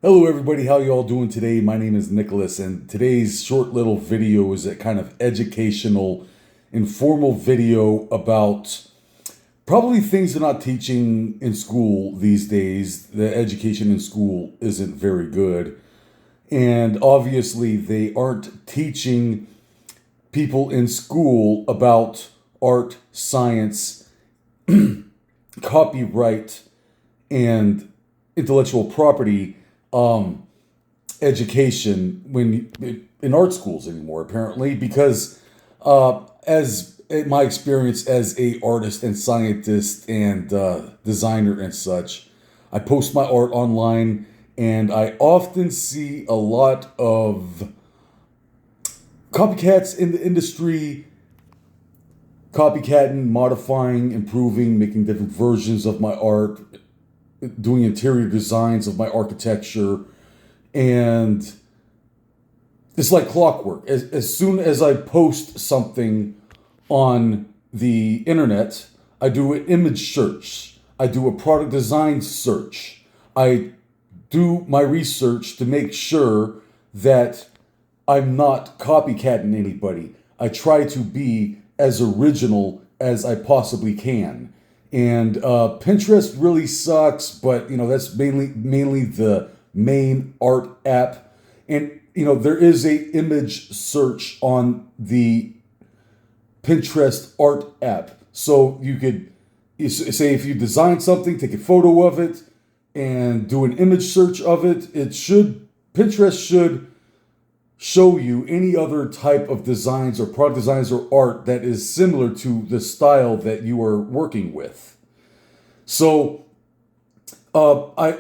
Hello everybody, how you all doing today? My name is Nicholas and today's short little video is a kind of educational, informal video about probably things they're not teaching in school these days. The education in school isn't very good. And obviously they aren't teaching people in school about art, science, copyright, and intellectual property um, education in art schools anymore. Apparently, because as in my experience as a artist and scientist and designer and such, I post my art online, and I often see a lot of copycats in the industry copycatting, modifying, improving, making different versions of my art, doing interior designs of my architecture, and it's like clockwork. As soon as I post something on the internet, I do an image search, I do a product design search, I do my research to make sure that I'm not copycatting anybody. I try to be as original as I possibly can. And Pinterest really sucks, but that's mainly the main art app. And there is a image search on the Pinterest art app, so you could say if you design something, take a photo of it, and do an image search of it. Pinterest should show you any other type of designs or product designs or art that is similar to the style that you are working with. So I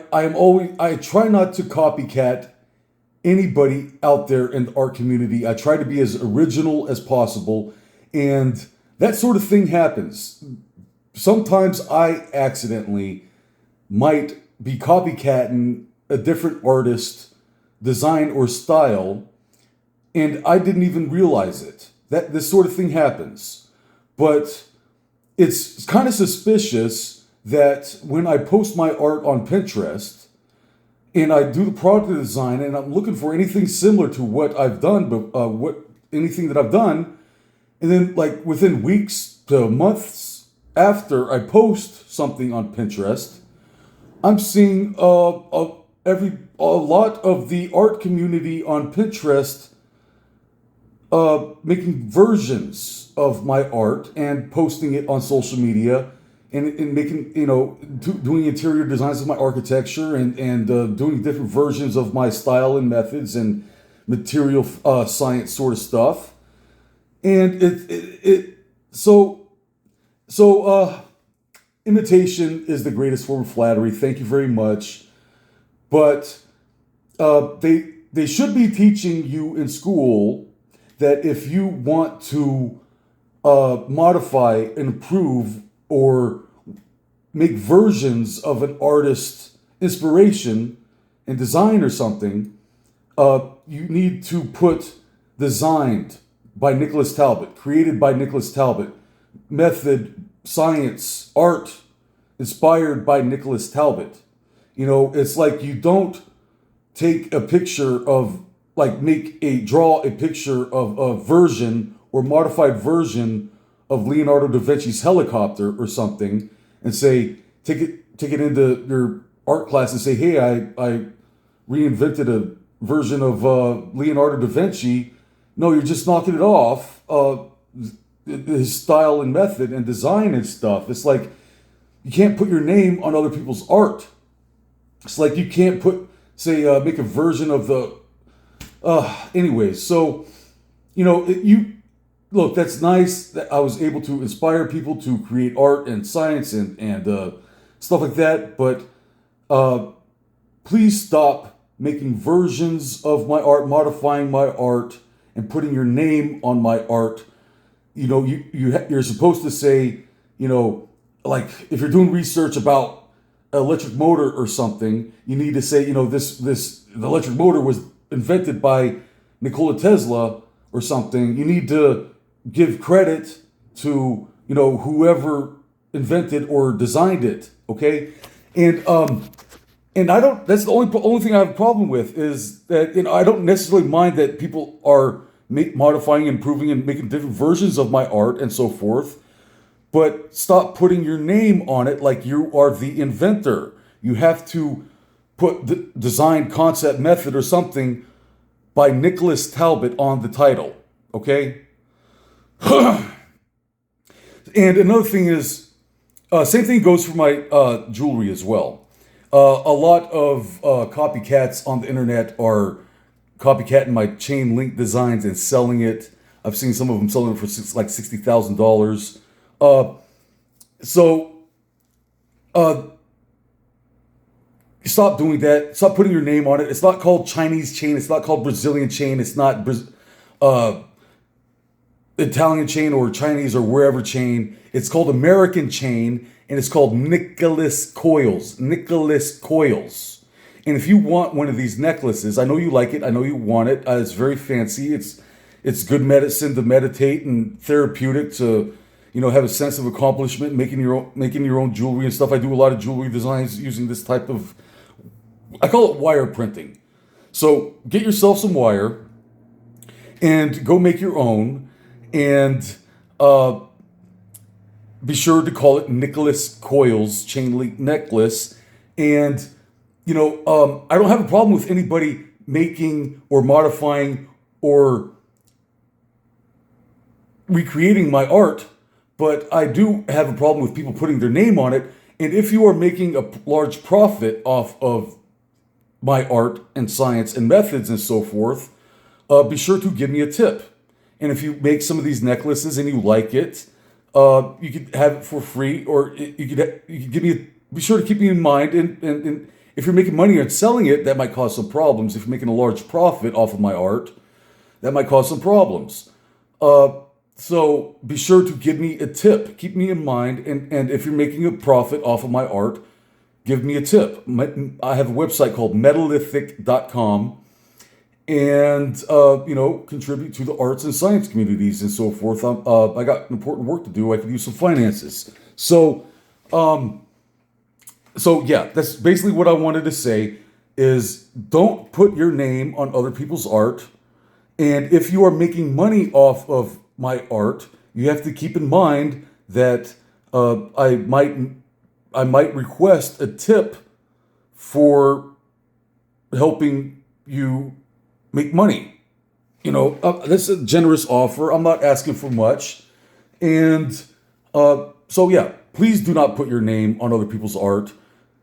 try not to copycat anybody out there in the art community. I try to be as original as possible, and that sort of thing happens. Sometimes I accidentally might be copycatting a different artist, design, or style, and I didn't even realize it. That this sort of thing happens. But it's kind of suspicious that when I post my art on Pinterest and I do the product design and I'm looking for anything similar to what I've done, but anything that I've done, and then like within weeks to months after I post something on Pinterest, I'm seeing a lot of the art community on Pinterest making versions of my art and posting it on social media, and making doing interior designs of my architecture, and doing different versions of my style and methods and material science sort of stuff. And it so imitation is the greatest form of flattery. Thank you very much. But they should be teaching you in school that if you want to modify, improve, or make versions of an artist's inspiration and design or something, you need to put designed by Nicholas Talbot, created by Nicholas Talbot, method, science, art, inspired by Nicholas Talbot. It's like you don't take a picture of, like, draw a picture of a version or modified version of Leonardo da Vinci's helicopter or something, and say, take it into your art class and say, hey, I reinvented a version of Leonardo da Vinci. No, you're just knocking it off his style and method and design and stuff. It's like you can't put your name on other people's art. It's like you can't make a version of the anyways. So you look, that's nice that I was able to inspire people to create art and science and stuff like that, but please stop making versions of my art, modifying my art, and putting your name on my art. You're supposed to say, like, if you're doing research about electric motor or something, you need to say, the electric motor was invented by Nikola Tesla or something. You need to give credit to whoever invented or designed it. Okay, and And I don't. That's the only thing I have a problem with is that I don't necessarily mind that people are modifying, improving, and making different versions of my art and so forth. But stop putting your name on it like you are the inventor. You have to put the design, concept, method, or something by Nicholas Talbot on the title. Okay. And another thing is, same thing goes for my jewelry as well. A lot of copycats on the internet are copycatting my chain link designs and selling it. I've seen some of them selling it for like $60,000. So stop doing that. Stop putting your name on it. It's not called Chinese chain. It's not called Brazilian chain. It's not Italian chain or Chinese or wherever chain. It's called American chain, and it's called Nicholas Coils. Nicholas Coils. And if you want one of these necklaces, I know you like it. I know you want it. It's very fancy. It's good medicine to meditate and therapeutic to have a sense of accomplishment, making your own jewelry and stuff. I do a lot of jewelry designs using this type of, I call it wire printing. So get yourself some wire and go make your own, and be sure to call it Nicholas Coils chain link necklace. And I don't have a problem with anybody making or modifying or recreating my art, but I do have a problem with people putting their name on it. And if you are making a large profit off of my art and science and methods and so forth, be sure to give me a tip. And if you make some of these necklaces and you like it, you could have it for free, or you could give me. Be sure to keep me in mind. And if you're making money on selling it, that might cause some problems. If you're making a large profit off of my art, that might cause some problems. So be sure to give me a tip. Keep me in mind. And if you're making a profit off of my art, give me a tip. I have a website called metallithic.com. And, contribute to the arts and science communities and so forth. I got important work to do. I could use some finances. So yeah, that's basically what I wanted to say is don't put your name on other people's art. And if you are making money off of my art, you have to keep in mind that I might request a tip for helping you make money. That's a generous offer. I'm not asking for much. And so yeah, please do not put your name on other people's art.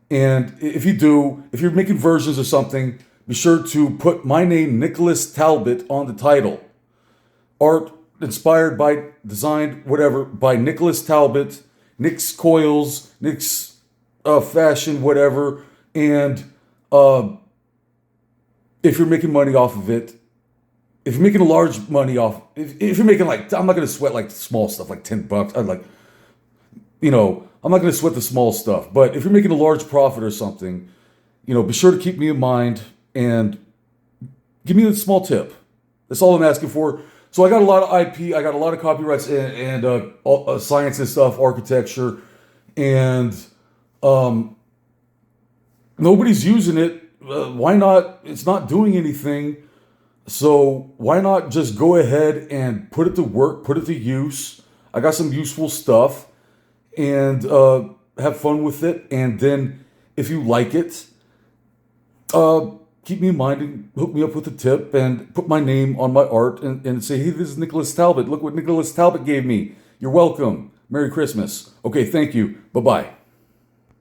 And if you're making versions of something, be sure to put my name, Nicholas Talbot, on the title. Art inspired by, designed, whatever, by Nicholas Talbot, Nick's Coils, Nick's Fashion, whatever. And if you're making money off of it, if you're making a large money off, if you're making I'm not going to sweat like small stuff, like $10. I'm not going to sweat the small stuff. But if you're making a large profit or something, be sure to keep me in mind and give me a small tip. That's all I'm asking for. So I got a lot of IP, I got a lot of copyrights and science and stuff, architecture, and nobody's using it. Why not? It's not doing anything. So why not just go ahead and put it to work, put it to use? I got some useful stuff, and have fun with it. And then if you like it, keep me in mind and hook me up with a tip and put my name on my art and say, hey, this is Nicholas Talbot. Look what Nicholas Talbot gave me. You're welcome. Merry Christmas. Okay, thank you. Bye-bye.